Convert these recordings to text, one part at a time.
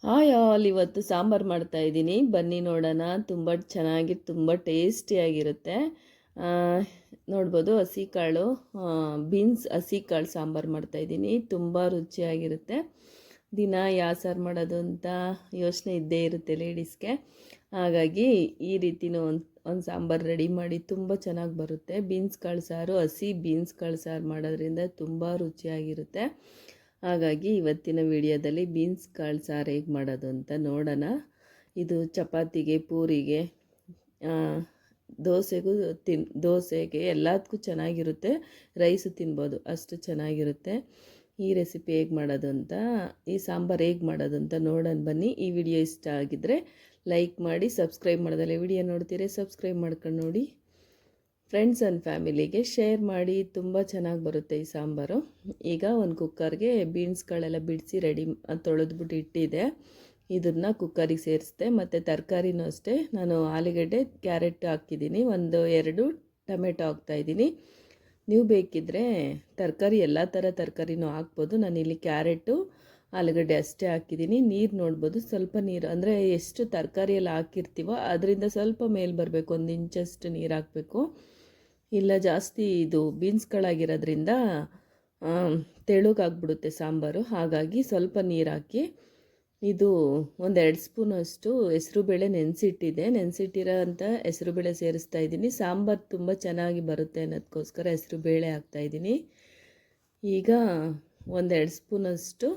Hi all, ಇವತ್ತು ಸಾಂಬಾರು ಮಾಡ್ತಾಯಿದ್ದೀನಿ, ಬನ್ನಿ ನೋಡೋಣ. ತುಂಬ ಚೆನ್ನಾಗಿ ತುಂಬ ಟೇಸ್ಟಿಯಾಗಿರುತ್ತೆ. ನೋಡ್ಬೋದು, ಹಸಿ ಕಾಳು, ಬೀನ್ಸ್ ಹಸಿ ಕಾಳು ಸಾಂಬಾರು ಮಾಡ್ತಾಯಿದ್ದೀನಿ. ತುಂಬ ರುಚಿಯಾಗಿರುತ್ತೆ. ದಿನ ಯಾವ ಸಾರು ಮಾಡೋದು ಅಂತ ಯೋಚನೆ ಇದ್ದೇ ಇರುತ್ತೆ ಲೇಡೀಸ್ಗೆ. ಹಾಗಾಗಿ ಈ ರೀತಿನೂ ಒಂದು ಸಾಂಬಾರು ರೆಡಿ ಮಾಡಿ ತುಂಬ ಚೆನ್ನಾಗಿ ಬರುತ್ತೆ. ಬೀನ್ಸ್ ಕಾಳು ಸಾರು, ಹಸಿ ಬೀನ್ಸ್ ಕಾಳು ಸಾರು ಮಾಡೋದ್ರಿಂದ ತುಂಬ ರುಚಿಯಾಗಿರುತ್ತೆ. ಹಾಗಾಗಿ ಇವತ್ತಿನ ವಿಡಿಯೋದಲ್ಲಿ ಬೀನ್ಸ್ ಕಾಳು ಸಾರು ಹೇಗೆ ಮಾಡೋದು ಅಂತ ನೋಡೋಣ. ಇದು ಚಪಾತಿಗೆ, ಪೂರಿಗೆ, ದೋಸೆಗೆ ಎಲ್ಲದಕ್ಕೂ ಚೆನ್ನಾಗಿರುತ್ತೆ. ರೈಸು ತಿನ್ಬೋದು, ಅಷ್ಟು ಚೆನ್ನಾಗಿರುತ್ತೆ. ಈ ರೆಸಿಪಿ ಹೇಗೆ ಮಾಡೋದು ಅಂತ, ಈ ಸಾಂಬಾರು ಹೇಗೆ ಮಾಡೋದು ಅಂತ ನೋಡೋಣ ಬನ್ನಿ. ಈ ವಿಡಿಯೋ ಇಷ್ಟ ಆಗಿದ್ದರೆ ಲೈಕ್ ಮಾಡಿ, ಸಬ್ಸ್ಕ್ರೈಬ್ ಮಾಡೋದಲ್ಲ ವಿಡಿಯೋ ನೋಡ್ತೀರಿ ಸಬ್ಸ್ಕ್ರೈಬ್ ಮಾಡ್ಕೊಂಡು ನೋಡಿ. ಫ್ರೆಂಡ್ಸ್ ಆ್ಯಂಡ್ ಫ್ಯಾಮಿಲಿಗೆ ಶೇರ್ ಮಾಡಿ. ತುಂಬ ಚೆನ್ನಾಗಿ ಬರುತ್ತೆ ಈ ಸಾಂಬಾರು. ಈಗ ಒಂದು ಕುಕ್ಕರ್ಗೆ ಬೀನ್ಸ್ಗಳೆಲ್ಲ ಬಿಡಿಸಿ ರೆಡಿ ತೊಳೆದ್ಬಿಟ್ಟು ಇಟ್ಟಿದೆ. ಇದನ್ನು ಕುಕ್ಕರಿಗೆ ಸೇರಿಸ್ದೆ. ಮತ್ತು ತರಕಾರಿನೂ ಅಷ್ಟೇ, ನಾನು ಆಲೂಗಡ್ಡೆ, ಕ್ಯಾರೆಟ್ ಹಾಕಿದ್ದೀನಿ, 1-2 ಟೊಮೆಟೊ ಹಾಕ್ತಾಯಿದ್ದೀನಿ. ನೀವು ಬೇಕಿದ್ದರೆ ತರಕಾರಿ ಎಲ್ಲ ಥರ ತರಕಾರಿನೂ ಹಾಕ್ಬೋದು. ನಾನಿಲ್ಲಿ ಕ್ಯಾರೆಟು, ಆಲೂಗಡ್ಡೆ ಅಷ್ಟೇ ಹಾಕಿದ್ದೀನಿ. ನೀರು ನೋಡ್ಬೋದು, ಸ್ವಲ್ಪ ನೀರು ಅಂದರೆ ಎಷ್ಟು ತರಕಾರಿ ಎಲ್ಲ ಹಾಕಿರ್ತೀವೋ ಅದರಿಂದ ಸ್ವಲ್ಪ ಮೇಲೆ ಬರಬೇಕು, 1 ಇಂಚಷ್ಟು ನೀರು ಹಾಕಬೇಕು. ಇಲ್ಲ ಜಾಸ್ತಿ ಇದು ಬೀನ್ಸ್ಗಳಾಗಿರೋದ್ರಿಂದ ತೆಳುಗಾಗ್ಬಿಡುತ್ತೆ ಸಾಂಬಾರು. ಹಾಗಾಗಿ ಸ್ವಲ್ಪ ನೀರು ಹಾಕಿ, ಇದು 1-2 ಸ್ಪೂನಷ್ಟು ಹೆಸರುಬೇಳೆ ನೆನೆಸಿಟ್ಟಿರೋ ಅಂಥ ಹೆಸರುಬೇಳೆ ಸೇರಿಸ್ತಾ ಇದ್ದೀನಿ. ಸಾಂಬಾರು ತುಂಬ ಚೆನ್ನಾಗಿ ಬರುತ್ತೆ ಅನ್ನೋದಕ್ಕೋಸ್ಕರ ಹೆಸರುಬೇಳೆ ಹಾಕ್ತಾಯಿದ್ದೀನಿ. ಈಗ 1-2 ಸ್ಪೂನಷ್ಟು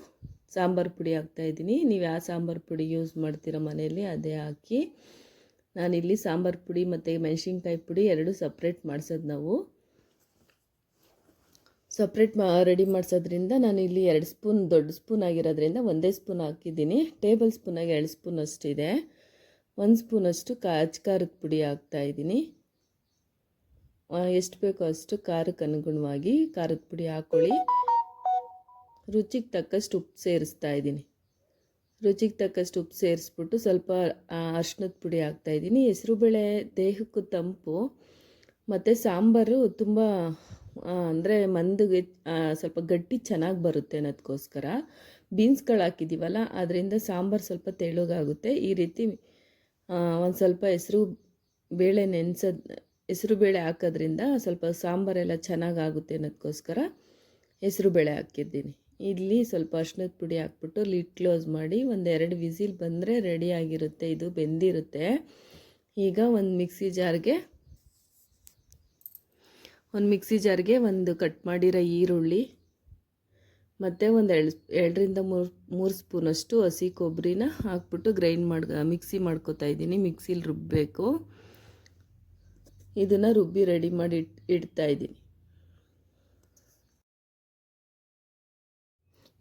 ಸಾಂಬಾರು ಪುಡಿ ಹಾಕ್ತಾಯಿದ್ದೀನಿ. ನೀವು ಯಾವ ಸಾಂಬಾರು ಪುಡಿ ಯೂಸ್ ಮಾಡ್ತೀರೋ ಮನೆಯಲ್ಲಿ ಅದೇ ಹಾಕಿ. ನಾನಿಲ್ಲಿ ಸಾಂಬಾರು ಪುಡಿ ಮತ್ತು ಮೆಣಸಿನ್ಕಾಯಿ ಪುಡಿ ಎರಡು ಸಪ್ರೇಟ್ ಮಾಡಿಸೋದು. ನಾವು ಸಪ್ರೇಟ್ ರೆಡಿ ಮಾಡಿಸೋದ್ರಿಂದ ನಾನು ಇಲ್ಲಿ 2 ಸ್ಪೂನ್, ದೊಡ್ಡ ಸ್ಪೂನ್ ಆಗಿರೋದ್ರಿಂದ 1 ಸ್ಪೂನ್ ಹಾಕಿದ್ದೀನಿ. Table ಸ್ಪೂನಾಗಿ 2 spoon ಅಷ್ಟಿದೆ. 1 ಸ್ಪೂನಷ್ಟು ಖಾರದ ಪುಡಿ ಹಾಕ್ತಾಯಿದ್ದೀನಿ. ಎಷ್ಟು ಬೇಕೋ ಅಷ್ಟು ಖಾರಕ್ಕೆ ಅನುಗುಣವಾಗಿ ಖಾರದ ಪುಡಿ ಹಾಕ್ಕೊಳ್ಳಿ. ರುಚಿಗೆ ತಕ್ಕಷ್ಟು ಉಪ್ಪು ಸೇರಿಸ್ತಾ ಇದ್ದೀನಿ. ರುಚಿಗೆ ತಕ್ಕಷ್ಟು ಉಪ್ಪು ಸೇರಿಸ್ಬಿಟ್ಟು ಸ್ವಲ್ಪ ಅರಿಶಿನದ ಪುಡಿ ಹಾಕ್ತಾಯಿದ್ದೀನಿ. ಹೆಸರುಬೇಳೆ ದೇಹಕ್ಕೂ ತಂಪು, ಮತ್ತು ಸಾಂಬಾರು ತುಂಬ ಅಂದರೆ ಮಂದಿಗೆ ಸ್ವಲ್ಪ ಗಟ್ಟಿ ಚೆನ್ನಾಗಿ ಬರುತ್ತೆ ಅನ್ನೋದಕ್ಕೋಸ್ಕರ ಬೀನ್ಸ್ಗಳು ಹಾಕಿದ್ದೀವಲ್ಲ, ಅದರಿಂದ ಸಾಂಬಾರು ಸ್ವಲ್ಪ ತೆಳುಗಾಗುತ್ತೆ. ಈ ರೀತಿ ಒಂದು ಸ್ವಲ್ಪ ಹೆಸರುಬೇಳೆ ಹಾಕೋದ್ರಿಂದ ಸ್ವಲ್ಪ ಸಾಂಬಾರೆಲ್ಲ ಚೆನ್ನಾಗಾಗುತ್ತೆ ಅನ್ನೋದಕ್ಕೋಸ್ಕರ ಹೆಸರುಬೇಳೆ ಹಾಕಿದ್ದೀನಿ. ಇಲ್ಲಿ ಸ್ವಲ್ಪ ಅರಿಶಿನದ ಪುಡಿ ಹಾಕ್ಬಿಟ್ಟು ಲಿಡ್ ಕ್ಲೋಸ್ ಮಾಡಿ 1-2 ವಿಸಿಲ್ ಬಂದರೆ ರೆಡಿಯಾಗಿರುತ್ತೆ, ಇದು ಬೆಂದಿರುತ್ತೆ. ಈಗ ಒಂದು ಮಿಕ್ಸಿ ಜಾರ್ಗೆ ಒಂದು ಕಟ್ ಮಾಡಿರೋ ಈರುಳ್ಳಿ ಮತ್ತು 2-3 ಸ್ಪೂನಷ್ಟು ಹಸಿ ಕೊಬ್ಬರಿನ ಹಾಕ್ಬಿಟ್ಟು ಮಿಕ್ಸಿ ಮಾಡ್ಕೊತಾ ಇದ್ದೀನಿ. ಮಿಕ್ಸಿಲಿ ರುಬ್ಬಬೇಕು. ಇದನ್ನು ರುಬ್ಬಿ ರೆಡಿ ಮಾಡಿ ಇಡ್ತಾ ಇದ್ದೀನಿ.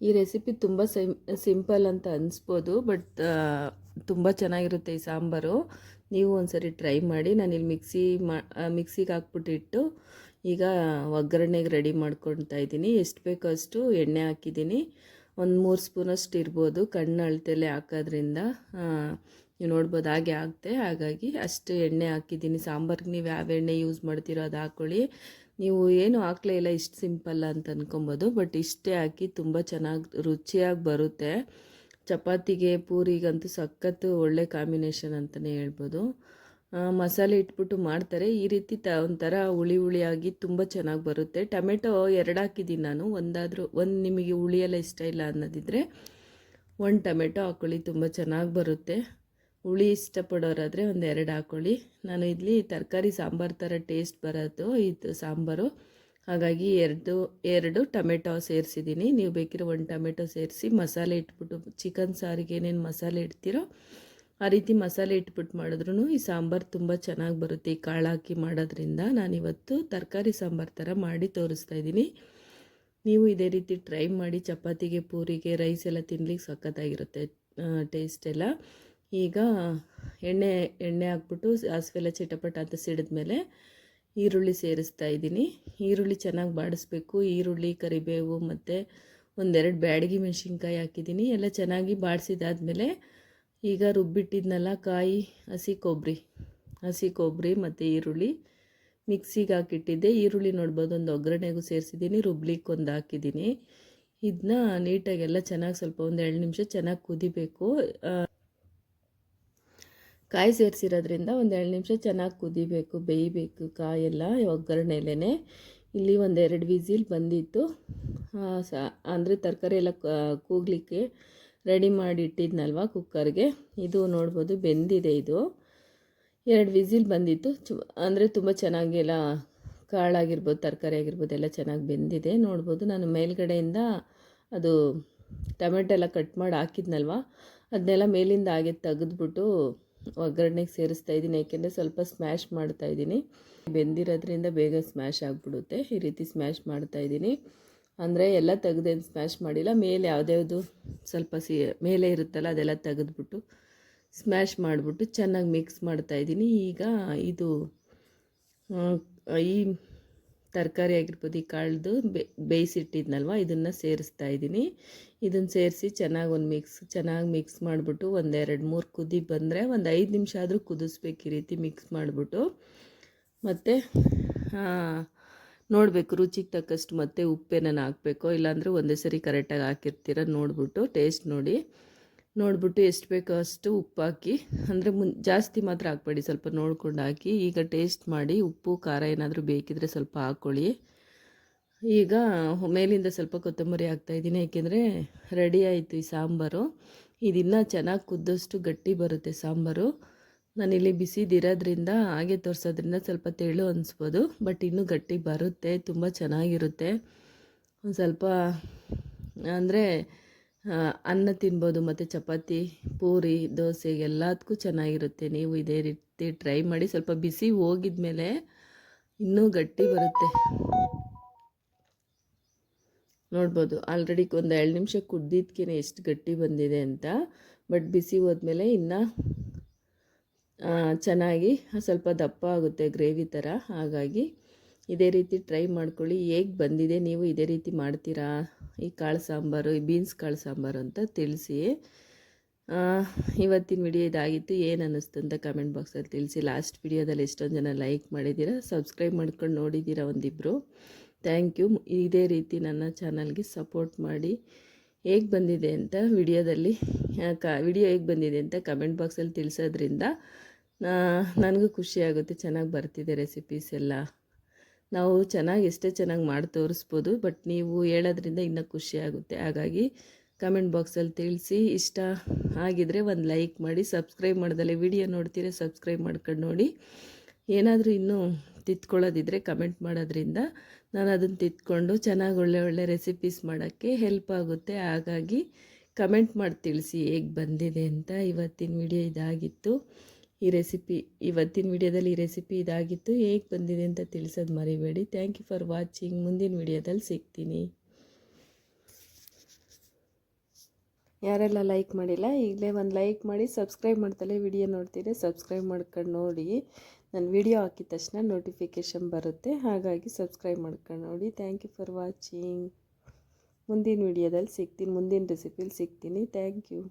ಈ ರೆಸಿಪಿ ತುಂಬ ಸಿಂಪಲ್ ಅಂತ ಅನಿಸ್ಬೋದು, ಬಟ್ ತುಂಬ ಚೆನ್ನಾಗಿರುತ್ತೆ ಈ ಸಾಂಬಾರು. ನೀವು ಒಂದ್ಸರಿ ಟ್ರೈ ಮಾಡಿ. ನಾನಿಲ್ಲಿ ಮಿಕ್ಸಿಗೆ ಹಾಕ್ಬಿಟ್ಟಿಟ್ಟು ಈಗ ಒಗ್ಗರಣೆಗೆ ರೆಡಿ ಮಾಡ್ಕೊತಾ ಇದ್ದೀನಿ. ಎಷ್ಟು ಬೇಕೋ ಅಷ್ಟು ಎಣ್ಣೆ ಹಾಕಿದ್ದೀನಿ. 1-3 ಸ್ಪೂನಷ್ಟು ಇರ್ಬೋದು, ಕಣ್ಣು ಅಳತೆಲೆ ಹಾಕೋದ್ರಿಂದ ನೀವು ನೋಡ್ಬೋದು ಹಾಗೆ ಆಗುತ್ತೆ. ಹಾಗಾಗಿ ಅಷ್ಟು ಎಣ್ಣೆ ಹಾಕಿದ್ದೀನಿ. ಸಾಂಬಾರಿಗೆ ನೀವು ಯಾವ ಎಣ್ಣೆ ಯೂಸ್ ಮಾಡ್ತೀರೋ ಅದು ಹಾಕ್ಕೊಳ್ಳಿ. ನೀವು ಏನು ಹಾಕ್ಲೇ ಇಲ್ಲ, ಇಷ್ಟು ಸಿಂಪಲ್ಲ ಅಂತ ಅಂದ್ಕೊಬೋದು, ಬಟ್ ಇಷ್ಟೇ ಹಾಕಿ ತುಂಬ ಚೆನ್ನಾಗಿ ರುಚಿಯಾಗಿ ಬರುತ್ತೆ. ಚಪಾತಿಗೆ, ಪೂರಿಗಂತೂ ಸಖತ್ತು ಒಳ್ಳೆ ಕಾಂಬಿನೇಷನ್ ಅಂತಲೇ ಹೇಳ್ಬೋದು. ಮಸಾಲೆ ಇಟ್ಬಿಟ್ಟು ಮಾಡ್ತಾರೆ ಈ ರೀತಿ, ಒಂಥರ ಹುಳಿಯಾಗಿ ತುಂಬ ಚೆನ್ನಾಗಿ ಬರುತ್ತೆ. ಟೊಮೆಟೊ 2 ಹಾಕಿದ್ದೀನಿ ನಾನು. ಒಂದು ನಿಮಗೆ ಹುಳಿಯೆಲ್ಲ ಇಷ್ಟ ಇಲ್ಲ ಅನ್ನೋದಿದ್ದರೆ 1 ಟೊಮೆಟೊ ಹಾಕ್ಕೊಳ್ಳಿ, ತುಂಬ ಚೆನ್ನಾಗಿ ಬರುತ್ತೆ. ಹುಳಿ ಇಷ್ಟಪಡೋರಾದರೆ 1-2 ಹಾಕ್ಕೊಳ್ಳಿ. ನಾನು ಇಲ್ಲಿ ತರಕಾರಿ ಸಾಂಬಾರು ಥರ ಟೇಸ್ಟ್ ಬರೋದು ಇದು ಸಾಂಬಾರು. ಹಾಗಾಗಿ 2 ಟೊಮೆಟೊ ಸೇರಿಸಿದ್ದೀನಿ. ನೀವು ಬೇಕಿರೋ 1 ಟೊಮೆಟೊ ಸೇರಿಸಿ ಮಸಾಲೆ ಇಟ್ಬಿಟ್ಟು, ಚಿಕನ್ ಸಾರಿಗೆ ಏನೇನು ಮಸಾಲೆ ಇಡ್ತೀರೋ ಆ ರೀತಿ ಮಸಾಲೆ ಇಟ್ಬಿಟ್ಟು ಮಾಡಿದ್ರೂ ಈ ಸಾಂಬಾರು ತುಂಬ ಚೆನ್ನಾಗಿ ಬರುತ್ತೆ. ಈ ಕಾಳು ಹಾಕಿ ಮಾಡೋದ್ರಿಂದ ನಾನಿವತ್ತು ತರಕಾರಿ ಸಾಂಬಾರು ಥರ ಮಾಡಿ ತೋರಿಸ್ತಾ ಇದ್ದೀನಿ. ನೀವು ಇದೇ ರೀತಿ ಟ್ರೈ ಮಾಡಿ. ಚಪಾತಿಗೆ, ಪೂರಿಗೆ, ರೈಸ್ ಎಲ್ಲ ತಿನ್ಲಿಕ್ಕೆ ಸಖತ್ತಾಗಿರುತ್ತೆ ಟೇಸ್ಟ್ ಎಲ್ಲ. ಈಗ ಎಣ್ಣೆ ಹಾಕ್ಬಿಟ್ಟು ಸಾಸಿವೆಲ್ಲ ಚಿಟಪಟ ಅಂತ ಸಿಡಿದ್ಮೇಲೆ ಈರುಳ್ಳಿ ಸೇರಿಸ್ತಾ ಇದ್ದೀನಿ. ಈರುಳ್ಳಿ ಚೆನ್ನಾಗಿ ಬಾಡಿಸ್ಬೇಕು. ಈರುಳ್ಳಿ, ಕರಿಬೇವು ಮತ್ತು 1-2 ಬ್ಯಾಡಗಿ ಮೆಣಸಿನ್ಕಾಯಿ ಹಾಕಿದ್ದೀನಿ. ಎಲ್ಲ ಚೆನ್ನಾಗಿ ಬಾಡಿಸಿದಾದ್ಮೇಲೆ ಈಗ ರುಬ್ಬಿಟ್ಟಿದ್ನಲ್ಲ ಕಾಯಿ, ಹಸಿ ಕೊಬ್ಬರಿ ಮತ್ತು ಈರುಳ್ಳಿ ಮಿಕ್ಸಿಗೆ ಹಾಕಿಟ್ಟಿದ್ದೆ. ಈರುಳ್ಳಿ ನೋಡ್ಬೋದು, ಒಂದು ಒಗ್ಗರಣೆಗೂ ಸೇರಿಸಿದ್ದೀನಿ, ರುಬ್ಲಿಕ್ಕೆ ಒಂದು ಹಾಕಿದ್ದೀನಿ. ಇದನ್ನ ನೀಟಾಗೆಲ್ಲ ಚೆನ್ನಾಗಿ ಸ್ವಲ್ಪ ಒಂದು 2 ನಿಮಿಷ ಚೆನ್ನಾಗಿ ಕುದಿಬೇಕು. ಕಾಯಿ ಸೇರಿಸಿರೋದ್ರಿಂದ ಒಂದು 2 ನಿಮಿಷ ಚೆನ್ನಾಗಿ ಕುದಿಬೇಕು, ಬೇಯಬೇಕು ಕಾಯೆಲ್ಲ ಒಗ್ಗರಣೆಲೇ. ಇಲ್ಲಿ 1-2 ವಿಸಿಲ್ ಬಂದಿತ್ತು. ಅಂದರೆ ತರಕಾರಿ ಎಲ್ಲ ಕೂಗಲಿಕ್ಕೆ ರೆಡಿ ಮಾಡಿ ಇಟ್ಟಿದ್ನಲ್ವ ಕುಕ್ಕರ್ಗೆ. ಇದು ನೋಡ್ಬೋದು ಬೆಂದಿದೆ. ಇದು 2 ವಿಸಿಲ್ ಬಂದಿತ್ತು. ಅಂದರೆ ತುಂಬ ಚೆನ್ನಾಗೆಲ್ಲ ಕಾಳಾಗಿರ್ಬೋದು, ತರಕಾರಿ ಆಗಿರ್ಬೋದು ಎಲ್ಲ ಚೆನ್ನಾಗಿ ಬೆಂದಿದೆ. ನೋಡ್ಬೋದು ನಾನು ಮೇಲ್ಗಡೆಯಿಂದ ಅದು ಟೊಮೆಟೊ ಎಲ್ಲ ಕಟ್ ಮಾಡಿ ಹಾಕಿದ್ನಲ್ವ, ಅದನ್ನೆಲ್ಲ ಮೇಲಿಂದ ಹಾಗೆ ತೆಗೆದ್ಬಿಟ್ಟು ಒಗ್ಗರಣೆಗೆ ಸೇರಿಸ್ತಾ ಇದ್ದೀನಿ. ಏಕೆಂದರೆ ಸ್ವಲ್ಪ ಸ್ಮ್ಯಾಶ್ ಮಾಡ್ತಾಯಿದ್ದೀನಿ. ಬೆಂದಿರೋದ್ರಿಂದ ಬೇಗ ಸ್ಮ್ಯಾಶ್ ಆಗಿಬಿಡುತ್ತೆ. ಈ ರೀತಿ ಸ್ಮ್ಯಾಶ್ ಮಾಡ್ತಾಯಿದ್ದೀನಿ. ಅಂದರೆ ಎಲ್ಲ ತೆಗೆದೇನು ಸ್ಮ್ಯಾಶ್ ಮಾಡಿಲ್ಲ, ಮೇಲೆ ಯಾವುದ್ಯಾವುದು ಸ್ವಲ್ಪ ಮೇಲೆ ಇರುತ್ತಲ್ಲ ಅದೆಲ್ಲ ತೆಗೆದ್ಬಿಟ್ಟು ಸ್ಮ್ಯಾಶ್ ಮಾಡಿಬಿಟ್ಟು ಚೆನ್ನಾಗಿ ಮಿಕ್ಸ್ ಮಾಡ್ತಾಯಿದ್ದೀನಿ. ಈಗ ಇದು ಈ ತರಕಾರಿ ಆಗಿರ್ಬೋದು, ಈ ಕಾಳ್ದು ಬೇಯಿಸಿಟ್ಟಿದ್ನಲ್ವ ಇದನ್ನು ಸೇರಿಸ್ತಾ ಇದ್ದೀನಿ. ಇದನ್ನು ಸೇರಿಸಿ ಚೆನ್ನಾಗಿ ಮಿಕ್ಸ್ ಮಾಡಿಬಿಟ್ಟು 1-2-3 ಕುದಿ ಬಂದರೆ 5 ನಿಮಿಷ ಆದರೂ ಕುದಿಸ್ಬೇಕು. ಈ ರೀತಿ ಮಿಕ್ಸ್ ಮಾಡಿಬಿಟ್ಟು ಮತ್ತು ನೋಡಬೇಕು ರುಚಿಗೆ ತಕ್ಕಷ್ಟು ಮತ್ತೆ ಉಪ್ಪೇನ ಹಾಕಬೇಕೋ, ಇಲ್ಲಾಂದರೆ ಒಂದೇ ಸರಿ ಕರೆಕ್ಟಾಗಿ ಹಾಕಿರ್ತೀರ ನೋಡಿಬಿಟ್ಟು ಟೇಸ್ಟ್ ನೋಡಿಬಿಟ್ಟು ಎಷ್ಟು ಬೇಕೋ ಅಷ್ಟು ಉಪ್ಪು ಹಾಕಿ. ಅಂದರೆ ಜಾಸ್ತಿ ಮಾತ್ರ ಹಾಕ್ಬೇಡಿ, ಸ್ವಲ್ಪ ನೋಡ್ಕೊಂಡು ಹಾಕಿ. ಈಗ ಟೇಸ್ಟ್ ಮಾಡಿ ಉಪ್ಪು ಖಾರ ಏನಾದರೂ ಬೇಕಿದ್ರೆ ಸ್ವಲ್ಪ ಹಾಕ್ಕೊಳ್ಳಿ. ಈಗ ಮೇಲಿಂದ ಸ್ವಲ್ಪ ಕೊತ್ತಂಬರಿ ಹಾಕ್ತಾಯಿದ್ದೀನಿ, ಏಕೆಂದರೆ ರೆಡಿ ಆಯಿತು ಈ ಸಾಂಬಾರು. ಇದನ್ನು ಚೆನ್ನಾಗಿ ಕುದ್ದಷ್ಟು ಗಟ್ಟಿ ಬರುತ್ತೆ ಸಾಂಬಾರು. ನಾನಿಲ್ಲಿ ಬಿಸಿದಿರೋದ್ರಿಂದ ಹಾಗೆ ತೋರಿಸೋದ್ರಿಂದ ಸ್ವಲ್ಪ ತೆಳು ಅನಿಸ್ಬೋದು, ಬಟ್ ಇನ್ನೂ ಗಟ್ಟಿ ಬರುತ್ತೆ, ತುಂಬ ಚೆನ್ನಾಗಿರುತ್ತೆ. ಒಂದು ಸ್ವಲ್ಪ ಅಂದರೆ ಅನ್ನ ತಿನ್ಬೋದು, ಮತ್ತು ಚಪಾತಿ, ಪೂರಿ, ದೋಸೆಗೆ ಎಲ್ಲದಕ್ಕೂ ಚೆನ್ನಾಗಿರುತ್ತೆ. ನೀವು ಇದೇ ರೀತಿ ಟ್ರೈ ಮಾಡಿ. ಸ್ವಲ್ಪ ಬಿಸಿ ಹೋಗಿದ ಮೇಲೆ ಇನ್ನೂ ಗಟ್ಟಿ ಬರುತ್ತೆ. ನೋಡ್ಬೋದು ಆಲ್ರೆಡಿ ಒಂದು 2 ನಿಮಿಷ ಕುದ್ದಿದ್ದಕ್ಕೆ ಎಷ್ಟು ಗಟ್ಟಿ ಬಂದಿದೆ ಅಂತ. ಬಟ್ ಬಿಸಿ ಹೋದ್ಮೇಲೆ ಇನ್ನು ಚೆನ್ನಾಗಿ ಸ್ವಲ್ಪ ದಪ್ಪ ಆಗುತ್ತೆ ಗ್ರೇವಿ ಥರ. ಹಾಗಾಗಿ ಇದೇ ರೀತಿ ಟ್ರೈ ಮಾಡ್ಕೊಳ್ಳಿ. ಹೇಗೆ ಬಂದಿದೆ, ನೀವು ಇದೇ ರೀತಿ ಮಾಡ್ತೀರಾ ಈ ಕಾಳು ಸಾಂಬಾರು, ಈ ಬೀನ್ಸ್ ಕಾಳು ಸಾಂಬಾರು ಅಂತ ತಿಳಿಸಿ. ಇವತ್ತಿನ ವಿಡಿಯೋ ಇದಾಗಿತ್ತು. ಏನು ಅನ್ನಿಸ್ತು ಅಂತ ಕಮೆಂಟ್ ಬಾಕ್ಸಲ್ಲಿ ತಿಳಿಸಿ. ಲಾಸ್ಟ್ ವಿಡಿಯೋದಲ್ಲಿ ಎಷ್ಟೊಂದು ಜನ ಲೈಕ್ ಮಾಡಿದ್ದೀರಾ, ಸಬ್ಸ್ಕ್ರೈಬ್ ಮಾಡ್ಕೊಂಡು ನೋಡಿದ್ದೀರಾ ಒಂದಿಬ್ಬರು. Thank you. ಇದೇ ರೀತಿ ನನ್ನ ಚಾನಲ್ಗೆ ಸಪೋರ್ಟ್ ಮಾಡಿ. ಹೇಗೆ ಬಂದಿದೆ ಅಂತ ವಿಡಿಯೋ ಹೇಗೆ ಬಂದಿದೆ ಅಂತ ಕಮೆಂಟ್ ಬಾಕ್ಸಲ್ಲಿ ತಿಳಿಸೋದ್ರಿಂದ ನನಗೂ ಖುಷಿಯಾಗುತ್ತೆ. ಚೆನ್ನಾಗಿ ಬರ್ತಿದೆ ರೆಸಿಪೀಸ್ ಎಲ್ಲ. ನಾವು ಎಷ್ಟೇ ಚೆನ್ನಾಗಿ ಮಾಡಿ ತೋರಿಸ್ಬೋದು, ಬಟ್ ನೀವು ಹೇಳೋದ್ರಿಂದ ಇನ್ನೂ ಖುಷಿಯಾಗುತ್ತೆ. ಹಾಗಾಗಿ ಕಮೆಂಟ್ ಬಾಕ್ಸಲ್ಲಿ ತಿಳಿಸಿ. ಇಷ್ಟ ಆಗಿದರೆ ಒಂದು ಲೈಕ್ ಮಾಡಿ. ಸಬ್ಸ್ಕ್ರೈಬ್ ಮಾಡ್ದಲೆ ವಿಡಿಯೋ ನೋಡ್ತೀರಾ, ಸಬ್ಸ್ಕ್ರೈಬ್ ಮಾಡ್ಕೊಂಡು ನೋಡಿ. ಏನಾದರೂ ಇನ್ನೂ ತಿದ್ಕೊಳ್ಳೋದಿದ್ದರೆ ಕಮೆಂಟ್ ಮಾಡೋದ್ರಿಂದ ನಾನು ಅದನ್ನು ತಿದ್ಕೊಂಡು ಚೆನ್ನಾಗಿ ಒಳ್ಳೆ ರೆಸಿಪೀಸ್ ಮಾಡೋಕ್ಕೆ ಹೆಲ್ಪ್ ಆಗುತ್ತೆ. ಹಾಗಾಗಿ ಕಮೆಂಟ್ ಮಾಡಿ ತಿಳಿಸಿ ಹೇಗೆ ಬಂದಿದೆ ಅಂತ. ಇವತ್ತಿನ ವಿಡಿಯೋ ಇದಾಗಿತ್ತು. ಇವತ್ತಿನ ವಿಡಿಯೋದಲ್ಲಿ ಈ ರೆಸಿಪಿ ಇದಾಗಿತ್ತು. ಹೇಗೆ ಬಂದಿದೆ ಅಂತ ತಿಳಿಸೋದು ಮರಿಬೇಡಿ. Thank you for watching. ಮುಂದಿನ ವಿಡಿಯೋದಲ್ಲಿ ಸಿಗ್ತೀನಿ. ಯಾರೆಲ್ಲ ಲೈಕ್ ಮಾಡಿಲ್ಲ ಈಗಲೇ ಒಂದು ಲೈಕ್ ಮಾಡಿ. ಸಬ್ಸ್ಕ್ರೈಬ್ ಮಾಡ್ತಲೇ ವಿಡಿಯೋ ನೋಡ್ತೀರಿ, ಸಬ್ಸ್ಕ್ರೈಬ್ ಮಾಡ್ಕೊಂಡು ನೋಡಿ. ನಾನು ವಿಡಿಯೋ ಹಾಕಿದ ತಕ್ಷಣ ನೋಟಿಫಿಕೇಷನ್ ಬರುತ್ತೆ. ಹಾಗಾಗಿ ಸಬ್ಸ್ಕ್ರೈಬ್ ಮಾಡ್ಕೊಂಡು ನೋಡಿ. Thank you for watching. ಮುಂದಿನ ವಿಡಿಯೋದಲ್ಲಿ ಸಿಗ್ತೀನಿ, ಮುಂದಿನ ರೆಸಿಪಿಲಿ ಸಿಗ್ತೀನಿ. Thank you.